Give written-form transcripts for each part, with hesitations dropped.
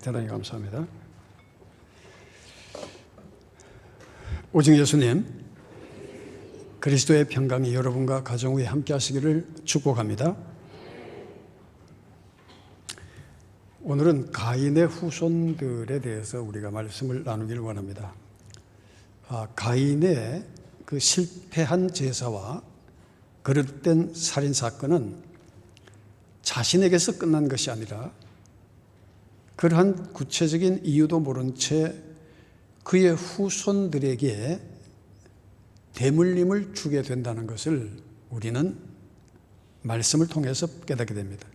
대단히 감사합니다. 오직 예수님, 그리스도의 평강이 여러분과 가정 위에 함께 하시기를 축복합니다. 오늘은 가인의 후손들에 대해서 우리가 말씀을 나누기를 원합니다. 가인의 그 실패한 제사와 그릇된 살인사건은 자신에게서 끝난 것이 아니라 그러한 구체적인 이유도 모른 채 그의 후손들에게 대물림을 주게 된다는 것을 우리는 말씀을 통해서 깨닫게 됩니다.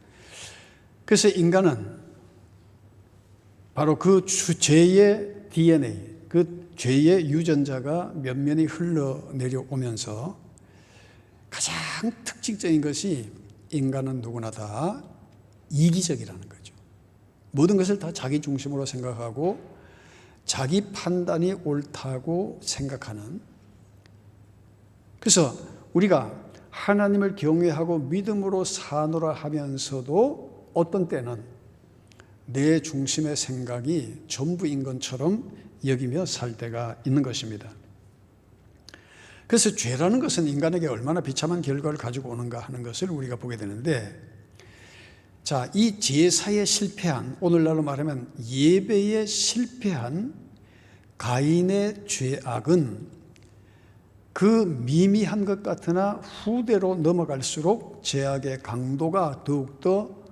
그래서 인간은 바로 그 죄의 DNA, 그 죄의 유전자가 면면이 흘러내려오면서 가장 특징적인 것이 인간은 누구나 다 이기적이라는 거죠. 모든 것을 다 자기 중심으로 생각하고 자기 판단이 옳다고 생각하는, 그래서 우리가 하나님을 경외하고 믿음으로 사노라 하면서도 어떤 때는 내 중심의 생각이 전부인 것처럼 여기며 살 때가 있는 것입니다. 그래서 죄라는 것은 인간에게 얼마나 비참한 결과를 가지고 오는가 하는 것을 우리가 보게 되는데, 자, 이 제사에 실패한, 오늘날로 말하면 예배에 실패한 가인의 죄악은 그 미미한 것 같으나 후대로 넘어갈수록 죄악의 강도가 더욱더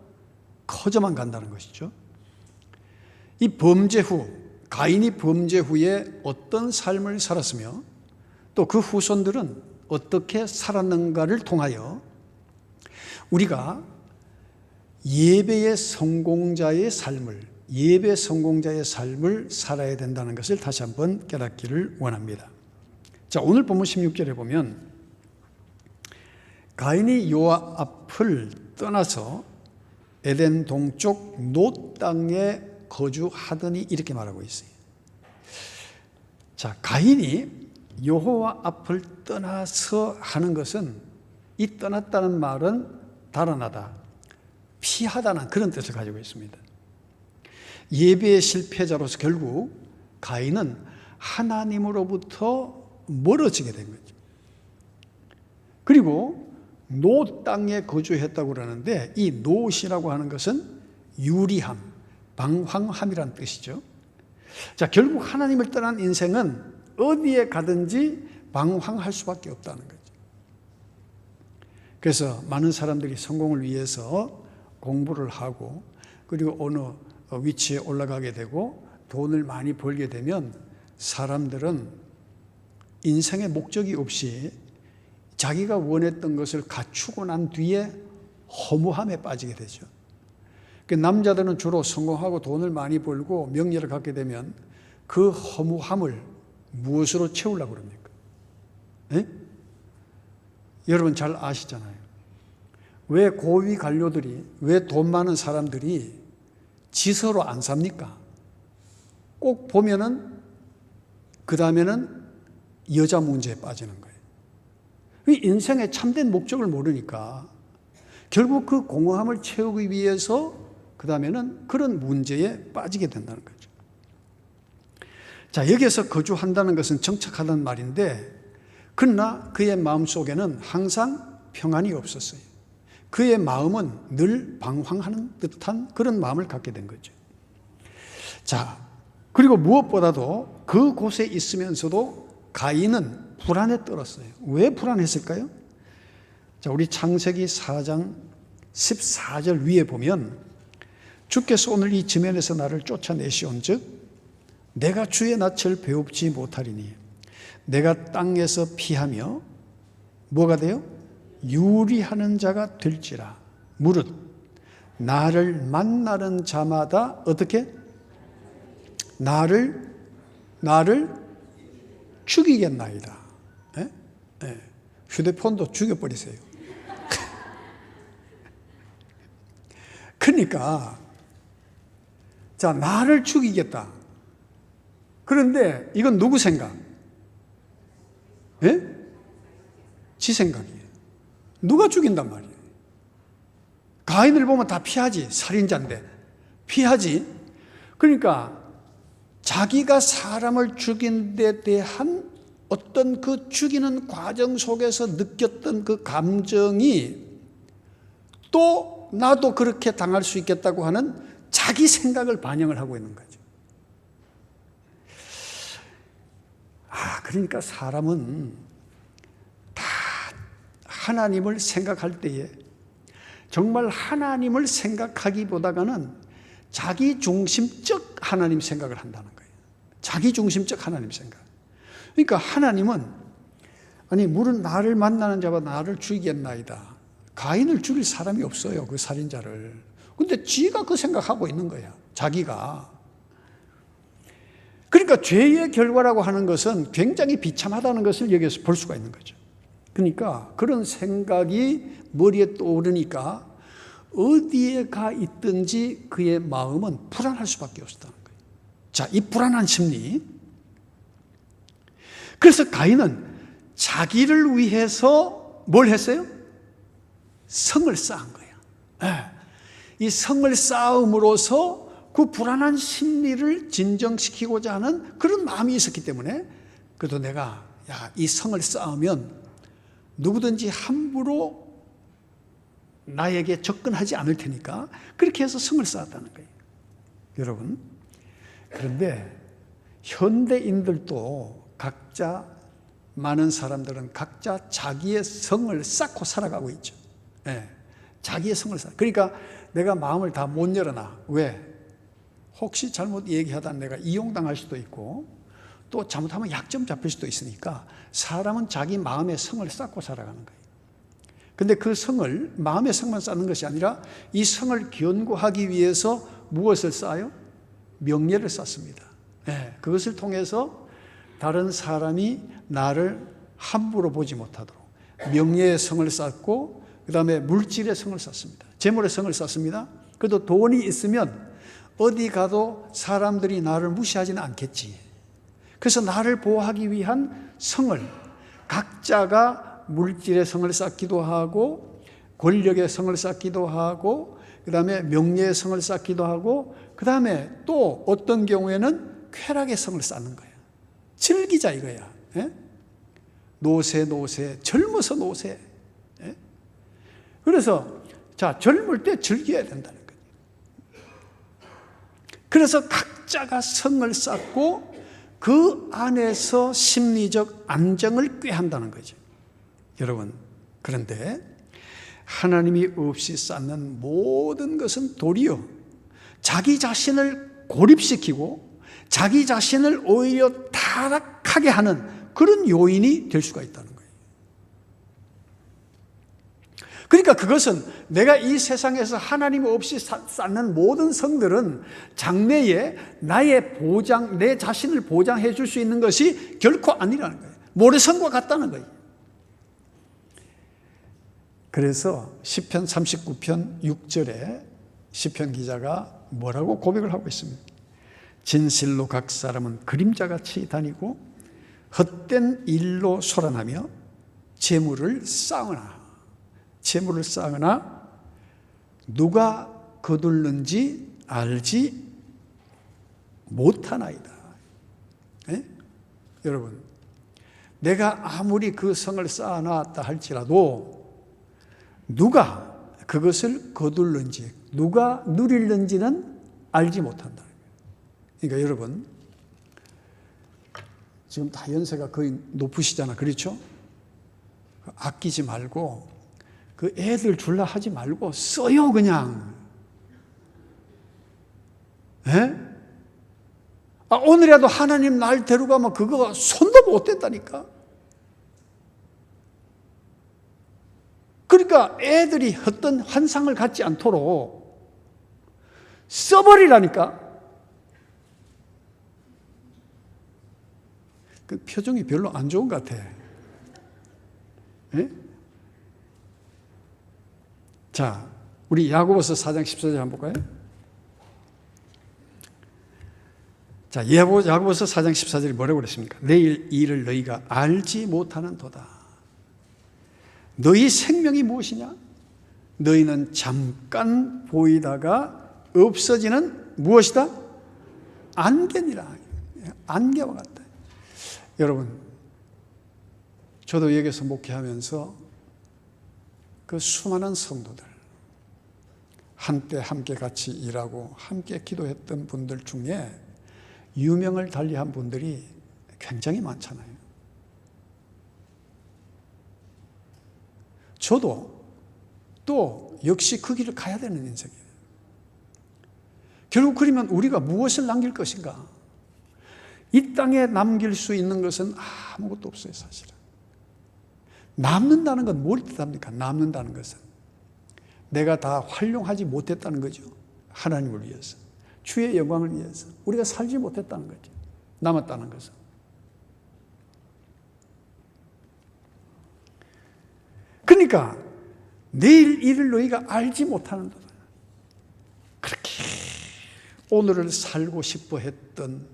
커져만 간다는 것이죠. 이 범죄 후, 가인이 범죄 후에 어떤 삶을 살았으며 또 그 후손들은 어떻게 살았는가를 통하여 우리가 예배 성공자의 삶을 살아야 된다는 것을 다시 한번 깨닫기를 원합니다. 자, 오늘 본문 16절에 보면 가인이 여호와 앞을 떠나서 에덴 동쪽 놋 땅에 거주하더니 이렇게 말하고 있어요. 자, 가인이 여호와 앞을 떠나서 하는 것은, 이 떠났다는 말은 달아나다, 피하다는 그런 뜻을 가지고 있습니다. 예배의 실패자로서 결국 가인은 하나님으로부터 멀어지게 된 거죠. 그리고 놋 땅에 거주했다고 그러는데, 이 놋이라고 하는 것은 유리함, 방황함이라는 뜻이죠. 자, 결국 하나님을 떠난 인생은 어디에 가든지 방황할 수밖에 없다는 거죠. 그래서 많은 사람들이 성공을 위해서 공부를 하고, 그리고 어느 위치에 올라가게 되고 돈을 많이 벌게 되면 사람들은 인생의 목적이 없이 자기가 원했던 것을 갖추고 난 뒤에 허무함에 빠지게 되죠. 남자들은 주로 성공하고 돈을 많이 벌고 명예를 갖게 되면 그 허무함을 무엇으로 채우려고 그럽니까? 네? 여러분 잘 아시잖아요. 왜 고위 관료들이, 왜 돈 많은 사람들이 지서로 안 삽니까? 꼭 보면은 그 다음에는 여자 문제에 빠지는 거예요. 인생의 참된 목적을 모르니까 결국 그 공허함을 채우기 위해서 그 다음에는 그런 문제에 빠지게 된다는 거죠. 자, 여기에서 거주한다는 것은 정착하다는 말인데, 그러나 그의 마음속에는 항상 평안이 없었어요. 그의 마음은 늘 방황하는 듯한 그런 마음을 갖게 된 거죠. 자, 그리고 무엇보다도 그곳에 있으면서도 가인은 불안에 떨었어요. 왜 불안했을까요? 자, 우리 창세기 4장 14절 위에 보면, 주께서 오늘 이 지면에서 나를 쫓아내시온즉 내가 주의 낯을 배웁지 못하리니 내가 땅에서 피하며 뭐가 돼요? 유리하는 자가 될지라. 무릇 나를 만나는 자마다 어떻게? 나를 죽이겠나이다. 네? 네. 휴대폰도 죽여버리세요. 그러니까 자, 나를 죽이겠다. 그런데 이건 누구 생각? 예? 지 생각이에요. 누가 죽인단 말이에요. 가인을 보면 다 피하지. 살인자인데 피하지. 그러니까 자기가 사람을 죽인 데 대한 어떤 그 죽이는 과정 속에서 느꼈던 그 감정이 또 나도 그렇게 당할 수 있겠다고 하는 자기 생각을 반영을 하고 있는 거죠. 그러니까 사람은 다 하나님을 생각할 때에 정말 하나님을 생각하기보다는 자기 중심적 하나님 생각을 한다는 거예요. 자기 중심적 하나님 생각. 그러니까 하나님은 물은 나를 만나는 자와 나를 죽이겠나이다. 가인을 죽일 사람이 없어요. 그 살인자를. 근데 지가 그 생각하고 있는 거야. 자기가. 그러니까 죄의 결과라고 하는 것은 굉장히 비참하다는 것을 여기서 볼 수가 있는 거죠. 그러니까 그런 생각이 머리에 떠오르니까 어디에 가 있든지 그의 마음은 불안할 수밖에 없었다는 거예요. 자, 이 불안한 심리. 그래서 가인은 자기를 위해서 뭘 했어요? 성을 쌓은 거예요. 이 성을 쌓음으로써 그 불안한 심리를 진정시키고자 하는 그런 마음이 있었기 때문에 그래도 내가 이 성을 쌓으면 누구든지 함부로 나에게 접근하지 않을 테니까 그렇게 해서 성을 쌓았다는 거예요. 여러분, 그런데 현대인들도 각자 많은 사람들은 각자 자기의 성을 쌓고 살아가고 있죠. 자기의 성을 쌓아. 그러니까 내가 마음을 다 못 열어놔. 왜? 혹시 잘못 얘기하다 내가 이용당할 수도 있고 또 잘못하면 약점 잡힐 수도 있으니까 사람은 자기 마음의 성을 쌓고 살아가는 거예요. 근데 그 성을 마음의 성만 쌓는 것이 아니라 이 성을 견고하기 위해서 무엇을 쌓아요? 명예를 쌓습니다. 그것을 통해서 다른 사람이 나를 함부로 보지 못하도록 명예의 성을 쌓고 그 다음에 물질의 성을 쌓습니다. 재물의 성을 쌓습니다. 그래도 돈이 있으면 어디 가도 사람들이 나를 무시하지는 않겠지. 그래서 나를 보호하기 위한 성을 각자가 물질의 성을 쌓기도 하고 권력의 성을 쌓기도 하고 그 다음에 명예의 성을 쌓기도 하고 그 다음에 또 어떤 경우에는 쾌락의 성을 쌓는 거예요. 즐기자 이거야. 노세 젊어서 노세. 그래서 젊을 때 즐겨야 된다는 거예요. 그래서 각자가 성을 쌓고 그 안에서 심리적 안정을 꾀한다는 거죠. 여러분, 그런데 하나님이 없이 쌓는 모든 것은 도리어 자기 자신을 고립시키고 자기 자신을 오히려 타락하게 하는 그런 요인이 될 수가 있다는 거예요. 그러니까 그것은 내가 이 세상에서 하나님 없이 쌓는 모든 성들은 장래에 나의 보장, 내 자신을 보장해 줄 수 있는 것이 결코 아니라는 거예요. 모래성과 같다는 거예요. 그래서 시편 39편 6절에 시편 기자가 뭐라고 고백을 하고 있습니다. 진실로 각 사람은 그림자같이 다니고 헛된 일로 소란하며 재물을 쌓으나 누가 거둘는지 알지 못하나이다. 여러분, 내가 아무리 그 성을 쌓아놨다 할지라도 누가 그것을 거둘는지 누가 누릴는지는 알지 못한다. 그러니까 여러분, 지금 다 연세가 거의 높으시잖아. 그렇죠? 아끼지 말고 그 애들 줄라 하지 말고 써요 그냥. 오늘이라도 하나님 날 데려가면 그거 손도 못 댔다니까. 그러니까 애들이 어떤 환상을 갖지 않도록 써버리라니까. 그 표정이 별로 안 좋은 것 같아. 자, 우리 야고보서 4장 14절 한번 볼까요? 자, 야고보서 4장 14절이 뭐라고 그랬습니까? 내일 일을 너희가 알지 못하는 도다. 너희 생명이 무엇이냐? 너희는 잠깐 보이다가 없어지는 무엇이다? 안개니라. 안개와 같다. 여러분, 저도 여기서 목회하면서 그 수많은 성도들, 한때 함께 같이 일하고 함께 기도했던 분들 중에 유명을 달리한 분들이 굉장히 많잖아요. 저도 또 역시 그 길을 가야 되는 인생이에요. 결국 그러면 우리가 무엇을 남길 것인가? 이 땅에 남길 수 있는 것은 아무것도 없어요, 사실은. 남는다는 건 뭘 뜻합니까? 남는다는 것은 내가 다 활용하지 못했다는 거죠. 하나님을 위해서, 주의 영광을 위해서 우리가 살지 못했다는 거죠. 남았다는 것은. 그러니까 내일 일을 너희가 알지 못하는도다. 그렇게 오늘을 살고 싶어 했던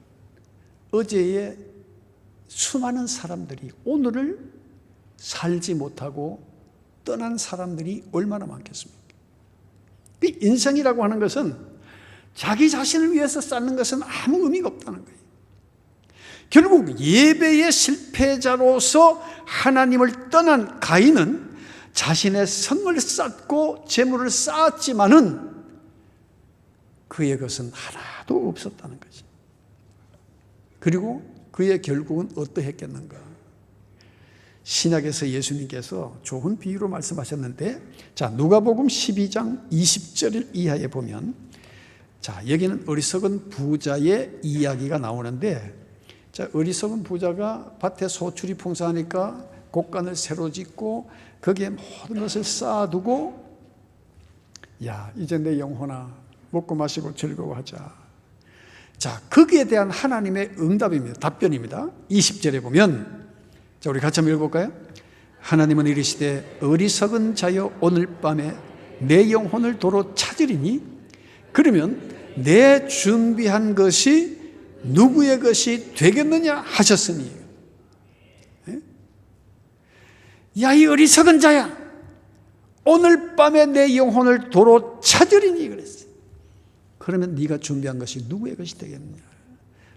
어제의 수많은 사람들이 오늘을 살지 못하고 떠난 사람들이 얼마나 많겠습니까? 그 인생이라고 하는 것은 자기 자신을 위해서 쌓는 것은 아무 의미가 없다는 거예요. 결국 예배의 실패자로서 하나님을 떠난 가인은 자신의 성을 쌓고 재물을 쌓았지만은 그의 것은 하나도 없었다는 거지. 그리고 그의 결국은 어떠했겠는가? 신약에서 예수님께서 좋은 비유로 말씀하셨는데, 자, 누가복음 12장 20절 이하에 보면, 자, 여기는 어리석은 부자의 이야기가 나오는데, 자, 어리석은 부자가 밭에 소출이 풍성하니까 곡간을 새로 짓고 거기에 모든 것을 쌓아두고, 야, 이제 내 영혼아 먹고 마시고 즐거워하자. 자, 거기에 대한 하나님의 응답입니다. 답변입니다. 20절에 보면, 자, 우리 같이 한번 읽어볼까요? 하나님은 이르시되 어리석은 자여 오늘 밤에 내 영혼을 도로 찾으리니 그러면 내 준비한 것이 누구의 것이 되겠느냐 하셨으니. 야, 이 어리석은 자야, 오늘 밤에 내 영혼을 도로 찾으리니 그랬어요. 그러면 네가 준비한 것이 누구의 것이 되겠느냐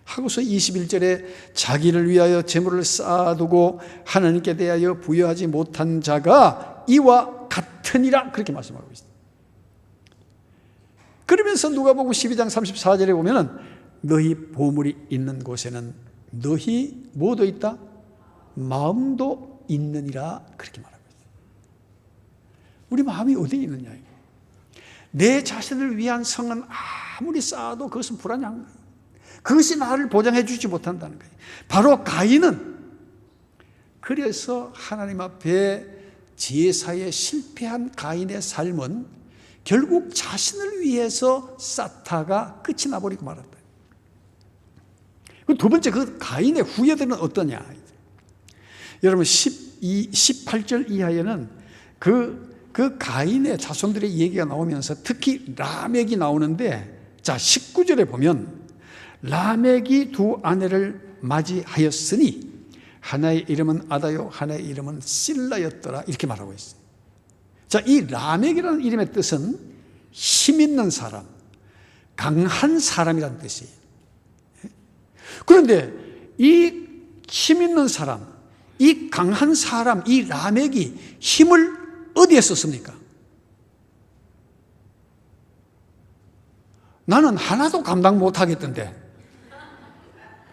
하고서 21절에 자기를 위하여 재물을 쌓아두고 하나님께 대하여 부여하지 못한 자가 이와 같으니라 그렇게 말씀하고 있습니다. 그러면서 누가복음 12장 34절에 보면은 너희 보물이 있는 곳에는 너희 뭐도 있다? 마음도 있느니라 그렇게 말하고 있습니다. 우리 마음이 어디에 있느냐? 내 자신을 위한 성은 아무리 쌓아도 그것은 불안한 거예요. 그것이 나를 보장해 주지 못한다는 거예요. 바로 가인은 그래서 하나님 앞에 제사에 실패한 가인의 삶은 결국 자신을 위해서 쌓다가 끝이 나버리고 말았다. 두 번째, 그 가인의 후예들은 어떠냐? 여러분 18절 이하에는 그 가인의 자손들의 얘기가 나오면서 특히 라멕이 나오는데, 자 19절에 보면 라멕이 두 아내를 맞이하였으니 하나의 이름은 아다요 하나의 이름은 실라였더라 이렇게 말하고 있어요. 자, 이 라멕이라는 이름의 뜻은 힘 있는 사람, 강한 사람이라는 뜻이에요. 그런데 이 힘 있는 사람, 이 강한 사람, 이 라멕이 힘을 어디에 썼습니까? 나는 하나도 감당 못 하겠던데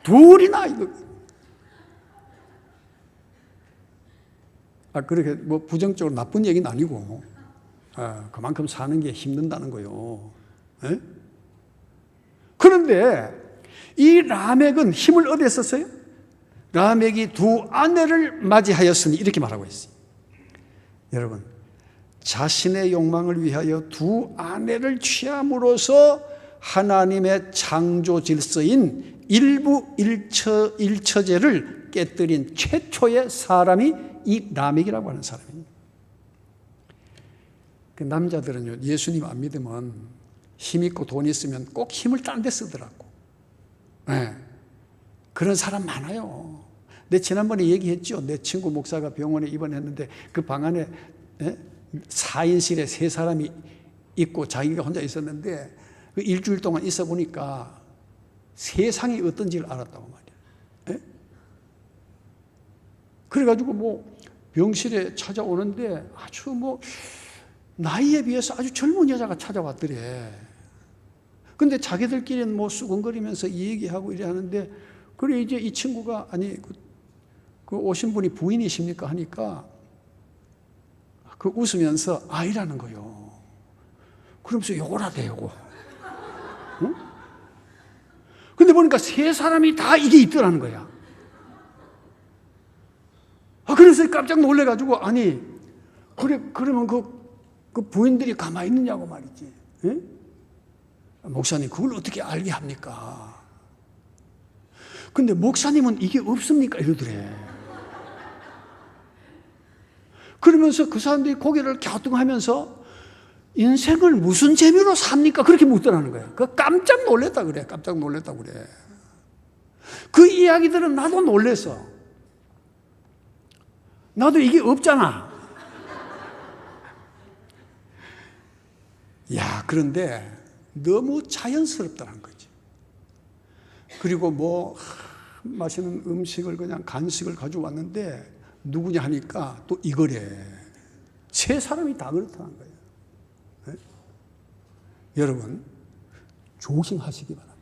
둘이나 이거. 그렇게 뭐 부정적으로 나쁜 얘기는 아니고, 그만큼 사는 게 힘든다는 거요. 에? 그런데 이 라멕은 힘을 어디에 썼어요? 라멕이 두 아내를 맞이하였으니 이렇게 말하고 있어요. 여러분, 자신의 욕망을 위하여 두 아내를 취함으로써 하나님의 창조 질서인 일부 일처제를 깨뜨린 최초의 사람이 이 라멕이라고 하는 사람입니다. 그 남자들은요, 예수님 안 믿으면 힘 있고 돈 있으면 꼭 힘을 딴 데 쓰더라고. 네. 그런 사람 많아요. 내 지난번에 얘기했죠. 내 친구 목사가 병원에 입원했는데 그 방 안에 4인실에 3사람이 있고 자기가 혼자 있었는데 그 일주일 동안 있어 보니까 세상이 어떤지를 알았다고 말이야. 예? 그래가지고 뭐 병실에 찾아오는데 아주 뭐 나이에 비해서 아주 젊은 여자가 찾아왔더래. 근데 자기들끼리는 뭐 수근거리면서 이 얘기하고 이래 하는데, 그래 이제 이 친구가, 아니 그 오신 분이 부인이십니까 하니까 그 웃으면서 아이라는 거요. 그러면서 욕을 하대, 요거. 응? 근데 보니까 세 사람이 다 이게 있더라는 거야. 그래서 깜짝 놀래가지고, 아니, 그러면 그 부인들이 가만히 있느냐고 말이지. 예? 목사님, 그걸 어떻게 알게 합니까? 근데 목사님은 이게 없습니까? 이러더래. 그러면서 그 사람들이 고개를 갸우뚱하면서 인생을 무슨 재미로 삽니까? 그렇게 묻더라는 거야. 그 깜짝 놀랐다 그래. 깜짝 놀랐다 그래. 그 이야기들은 나도 놀랬어. 나도 이게 없잖아. 야, 그런데 너무 자연스럽다는 거지. 그리고 뭐 맛있는 음식을 그냥 간식을 가져왔는데 누구냐 하니까 또 이거래. 세 사람이 다 그렇다는 거예요. 네? 여러분, 조심하시기 바랍니다.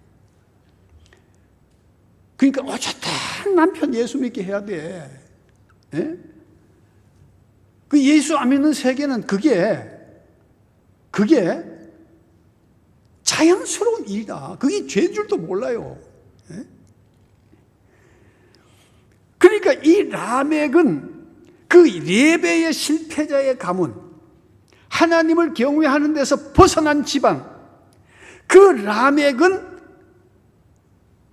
그러니까 어쨌든 남편 예수 믿게 해야 돼. 네? 그 예수 안 믿는 세계는 그게 자연스러운 일이다. 그게 죄인 줄도 몰라요. 네? 그러니까 이 라멕은 그 레베의 실패자의 가문, 하나님을 경외하는 데서 벗어난 지방, 그 라멕은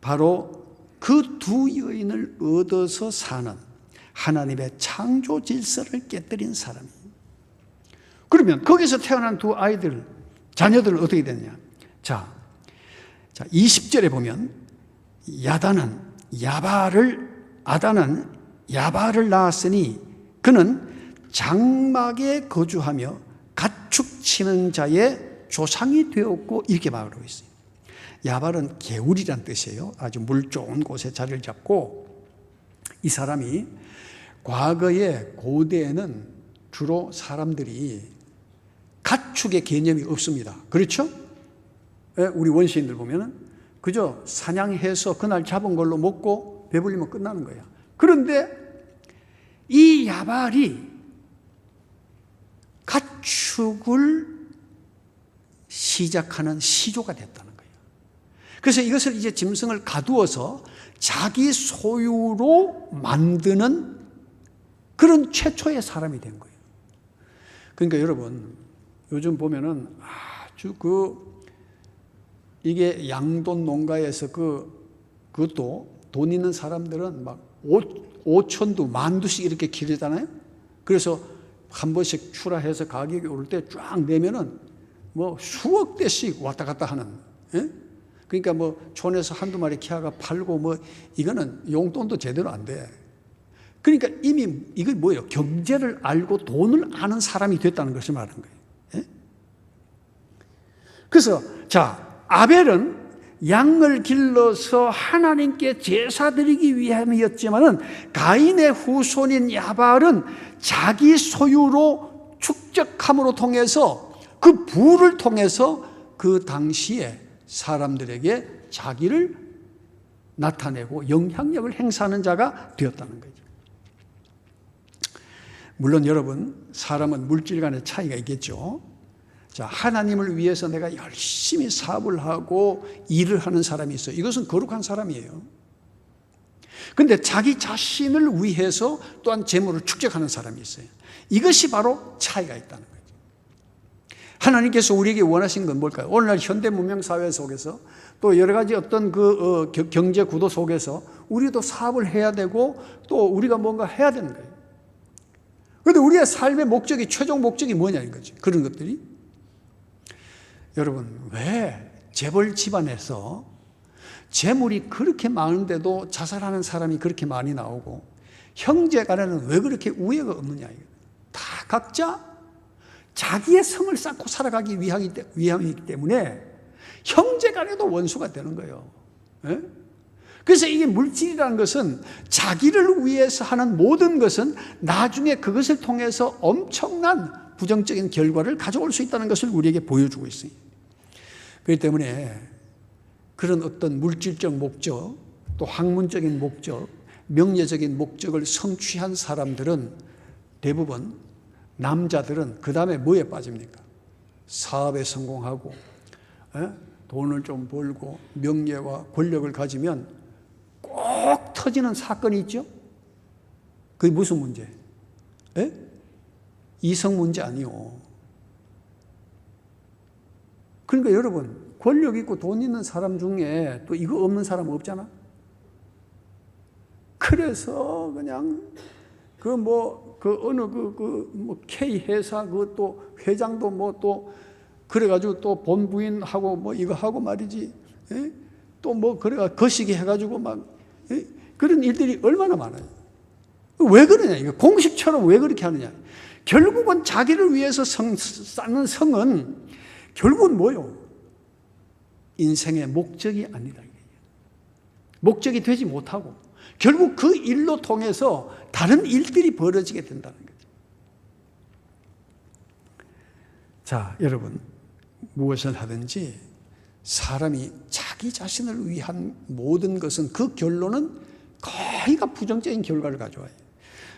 바로 그 두 여인을 얻어서 사는 하나님의 창조 질서를 깨뜨린 사람이에요. 그러면 거기서 태어난 두 아이들, 자녀들은 어떻게 됐냐? 자, 20절에 보면 아단은 야발을 낳았으니 그는 장막에 거주하며 가축 치는 자의 조상이 되었고, 이렇게 말하고 있어요. 야발은 개울이란 뜻이에요. 아주 물 좋은 곳에 자리를 잡고, 이 사람이 과거에 고대에는 주로 사람들이 가축의 개념이 없습니다. 그렇죠? 우리 원시인들 보면은 그저 사냥해서 그날 잡은 걸로 먹고 배불리면 끝나는 거야. 그런데 이 야발이 가축을 시작하는 시조가 됐다는 거예요. 그래서 이것을 이제 짐승을 가두어서 자기 소유로 만드는 그런 최초의 사람이 된 거예요. 그러니까 여러분, 요즘 보면은 아주 이게 양돈 농가에서 그것도 돈 있는 사람들은 막 5천두, 10,000두씩 이렇게 기르잖아요. 그래서 한 번씩 출하해서 가격이 오를 때 쫙 내면은 뭐 수억 대씩 왔다 갔다 하는. 예? 그러니까 뭐 촌에서 한두 마리 키워가 팔고 뭐 이거는 용돈도 제대로 안 돼. 그러니까 이미 이게 뭐예요? 경제를 알고 돈을 아는 사람이 됐다는 것을 말하는 거예요. 예? 그래서 아벨은 양을 길러서 하나님께 제사 드리기 위함이었지만은 가인의 후손인 야발은 자기 소유로 축적함으로 통해서 그 부를 통해서 그 당시에 사람들에게 자기를 나타내고 영향력을 행사하는 자가 되었다는 거죠. 물론 여러분, 사람은 물질 간의 차이가 있겠죠. 하나님을 위해서 내가 열심히 사업을 하고 일을 하는 사람이 있어요. 이것은 거룩한 사람이에요. 그런데 자기 자신을 위해서 또한 재물을 축적하는 사람이 있어요. 이것이 바로 차이가 있다는 거죠. 하나님께서 우리에게 원하신 건 뭘까요? 오늘날 현대 문명 사회 속에서 또 여러 가지 어떤 경제 구도 속에서 우리도 사업을 해야 되고 또 우리가 뭔가 해야 되는 거예요. 그런데 우리의 삶의 목적이, 최종 목적이 뭐냐는 거죠. 그런 것들이. 여러분, 왜 재벌 집안에서 재물이 그렇게 많은데도 자살하는 사람이 그렇게 많이 나오고 형제 간에는 왜 그렇게 우애가 없느냐. 다 각자 자기의 성을 쌓고 살아가기 위함이기 때문에 형제 간에도 원수가 되는 거예요. 예? 그래서 이게 물질이라는 것은 자기를 위해서 하는 모든 것은 나중에 그것을 통해서 엄청난 부정적인 결과를 가져올 수 있다는 것을 우리에게 보여주고 있어요. 그렇기 때문에 그런 어떤 물질적 목적, 또 학문적인 목적, 명예적인 목적을 성취한 사람들은 대부분 남자들은 그 다음에 뭐에 빠집니까? 사업에 성공하고 돈을 좀 벌고 명예와 권력을 가지면 꼭 터지는 사건이 있죠. 그게 무슨 문제? 이성 문제 아니요. 그러니까 여러분, 권력 있고 돈 있는 사람 중에 또 이거 없는 사람 없잖아. 그래서 그냥 K 회사 그것도 회장도 뭐 또 그래가지고 또 본부인하고 뭐 이거 하고 말이지. 또 뭐 그래가 거시기 해가지고 막 그런 일들이 얼마나 많아요. 왜 그러냐? 이거 공식처럼 왜 그렇게 하느냐? 결국은 자기를 위해서 쌓는 성은 결국은 뭐요? 인생의 목적이 아니다. 목적이 되지 못하고 결국 그 일로 통해서 다른 일들이 벌어지게 된다는 거죠. 자, 여러분, 무엇을 하든지 사람이 자기 자신을 위한 모든 것은 그 결론은 거의가 부정적인 결과를 가져와요.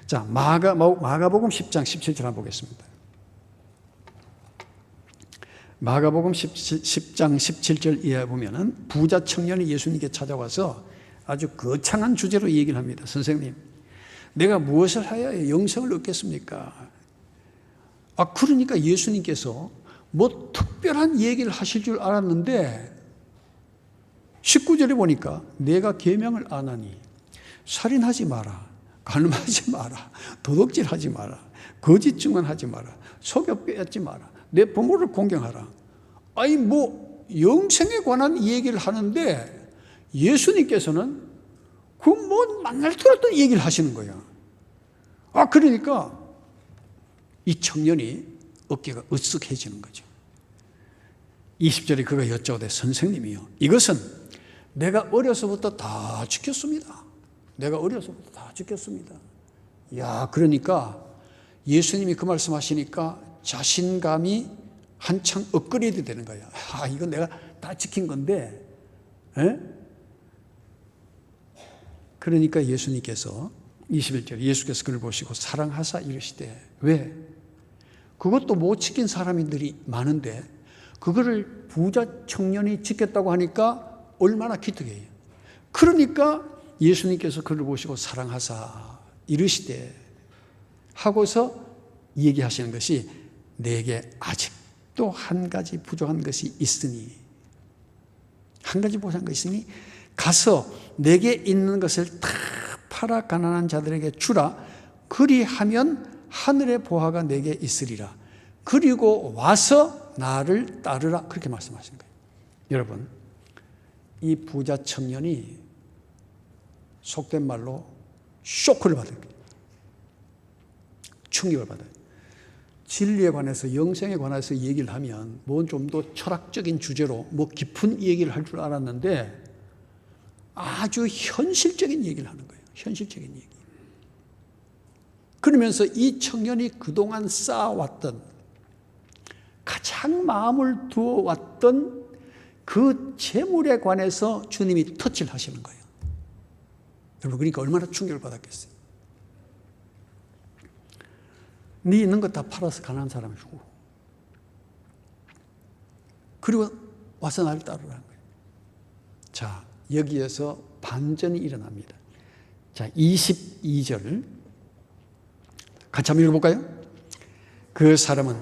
자, 마가복음 10장 17절 한번 보겠습니다. 마가복음 10장 17절 이하에 보면은 부자 청년이 예수님께 찾아와서 아주 거창한 주제로 얘기를 합니다. 선생님, 내가 무엇을 하여야 영생을 얻겠습니까? 그러니까 예수님께서 뭐 특별한 얘기를 하실 줄 알았는데 19절에 보니까 내가 계명을 안 하니 살인하지 마라, 간음하지 마라, 도둑질하지 마라, 거짓 증언하지 마라, 속여 빼앗지 마라, 내 부모를 공경하라. 아니 뭐 영생에 관한 얘기를 하는데 예수님께서는 그 뭐 만날 줄 알았던 얘기를 하시는 거야. 그러니까 이 청년이 어깨가 으쓱해지는 거죠. 20절에 그가 여쭤오되 선생님이요, 이것은 내가 어려서부터 다 지켰습니다. 내가 어려서부터 다 지켰습니다. 야, 그러니까 예수님이 그 말씀하시니까 자신감이 한창 업그레이드 되는 거야. 이건 내가 다 지킨 건데. 그러니까 예수님께서 21절에 예수께서 그를 보시고 사랑하사 이르시되, 왜? 그것도 못 지킨 사람들이 많은데 그거를 부자 청년이 지켰다고 하니까 얼마나 기특해요. 그러니까 예수님께서 그를 보시고 사랑하사 이르시되 하고서 얘기하시는 것이 내게 아직도 한 가지 부족한 것이 있으니, 한 가지 부족한 것이 있으니 가서 내게 있는 것을 다 팔아 가난한 자들에게 주라. 그리하면 하늘의 보화가 내게 있으리라. 그리고 와서 나를 따르라. 그렇게 말씀하신 거예요. 여러분, 이 부자 청년이 속된 말로 쇼크를 받을 거예요. 충격을 받아요. 진리에 관해서, 영생에 관해서 얘기를 하면 뭔 좀 더 철학적인 주제로 뭐 깊은 얘기를 할 줄 알았는데 아주 현실적인 얘기를 하는 거예요. 현실적인 얘기. 그러면서 이 청년이 그동안 쌓아왔던, 가장 마음을 두어왔던 그 재물에 관해서 주님이 터치를 하시는 거예요. 여러분, 그러니까 얼마나 충격을 받았겠어요. 네 있는 거 다 팔아서 가난한 사람에 주고, 그리고 와서 나를 따르라는 거예요. 자, 여기에서 반전이 일어납니다. 자, 22절 같이 한번 읽어볼까요? 그 사람은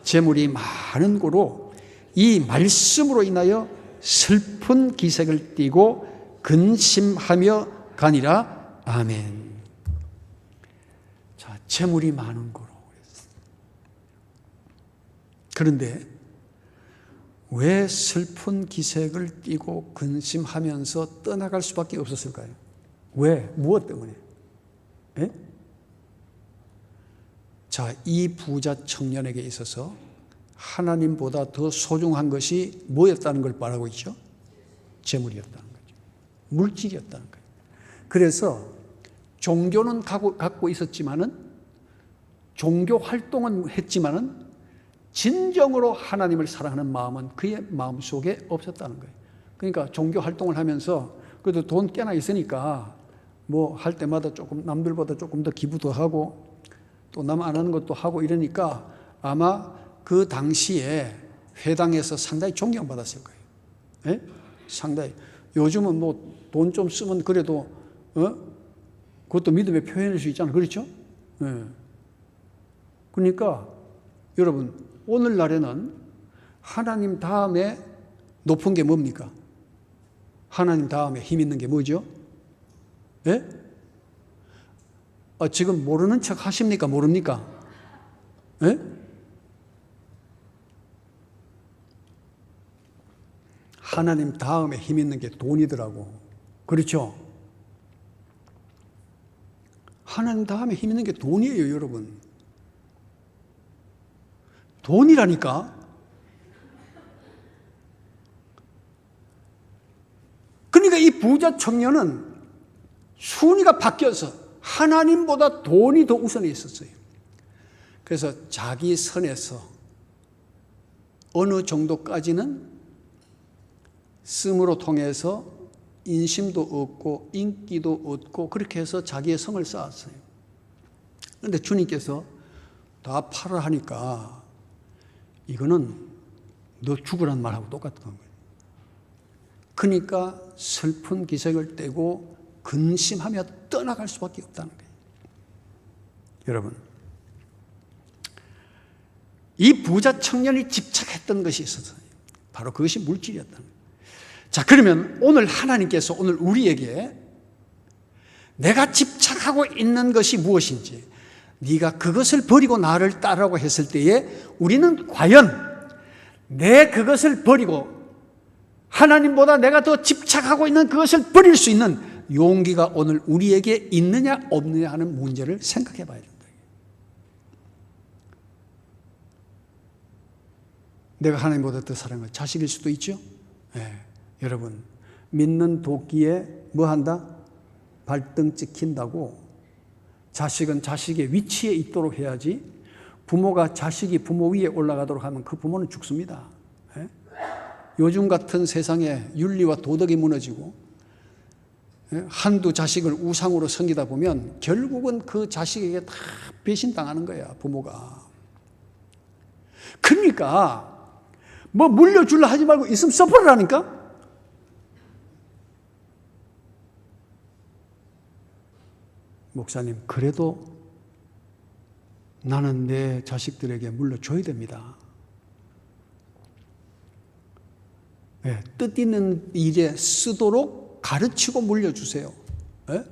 재물이 많은 고로 이 말씀으로 인하여 슬픈 기색을 띠고 근심하며 가니라. 아멘. 자, 재물이 많은 고로. 그런데 왜 슬픈 기색을 띠고 근심하면서 떠나갈 수밖에 없었을까요? 왜? 무엇 때문에? 자, 이 부자 청년에게 있어서 하나님보다 더 소중한 것이 뭐였다는 걸 말하고 있죠? 재물이었다는 거죠. 물질이었다는 거예요. 그래서 종교는 갖고 있었지만은, 종교 활동은 했지만은 진정으로 하나님을 사랑하는 마음은 그의 마음속에 없었다는 거예요. 그러니까 종교 활동을 하면서 그래도 돈 꽤나 있으니까 뭐 할 때마다 조금 남들보다 조금 더 기부도 하고 또 남 안 하는 것도 하고 이러니까 아마 그 당시에 회당에서 상당히 존경받았을 거예요. 예? 상당히. 요즘은 뭐 돈 좀 쓰면 그래도 그것도 믿음의 표현일 수 있잖아요. 그렇죠? 예. 그러니까 여러분, 오늘날에는 하나님 다음에 높은 게 뭡니까? 하나님 다음에 힘 있는 게 뭐죠? 예? 지금 모르는 척 하십니까? 모릅니까? 예? 하나님 다음에 힘 있는 게 돈이더라고. 그렇죠? 하나님 다음에 힘 있는 게 돈이에요, 여러분. 돈이라니까. 그러니까 이 부자 청년은 순위가 바뀌어서 하나님보다 돈이 더 우선에 있었어요. 그래서 자기 선에서 어느 정도까지는 씀으로 통해서 인심도 얻고 인기도 얻고 그렇게 해서 자기의 성을 쌓았어요. 그런데 주님께서 다 팔아 하니까 이거는 너 죽으란 말하고 똑같은 거예요. 그러니까 슬픈 기색을 떼고 근심하며 떠나갈 수밖에 없다는 거예요. 여러분, 이 부자 청년이 집착했던 것이 있었어요. 바로 그것이 물질이었다는 거예요. 자, 그러면 오늘 하나님께서 오늘 우리에게 내가 집착하고 있는 것이 무엇인지, 네가 그것을 버리고 나를 따르라고 했을 때에 우리는 과연 내 그것을 버리고 하나님보다 내가 더 집착하고 있는 그것을 버릴 수 있는 용기가 오늘 우리에게 있느냐 없느냐 하는 문제를 생각해 봐야 된다. 내가 하나님보다 더 사랑하는 자식일 수도 있죠. 네. 여러분, 믿는 도끼에 뭐 한다? 발등 찍힌다고 자식은 자식의 위치에 있도록 해야지, 부모가 자식이 부모 위에 올라가도록 하면 그 부모는 죽습니다. 네? 요즘 같은 세상에 윤리와 도덕이 무너지고 한두 자식을 우상으로 섬기다 보면 결국은 그 자식에게 다 배신당하는 거야, 부모가. 그러니까 뭐 물려주려 하지 말고 있으면 써버리라니까. 목사님, 그래도 나는 내 자식들에게 물려줘야 됩니다. 네, 뜻 있는 일에 쓰도록 가르치고 물려주세요. 네?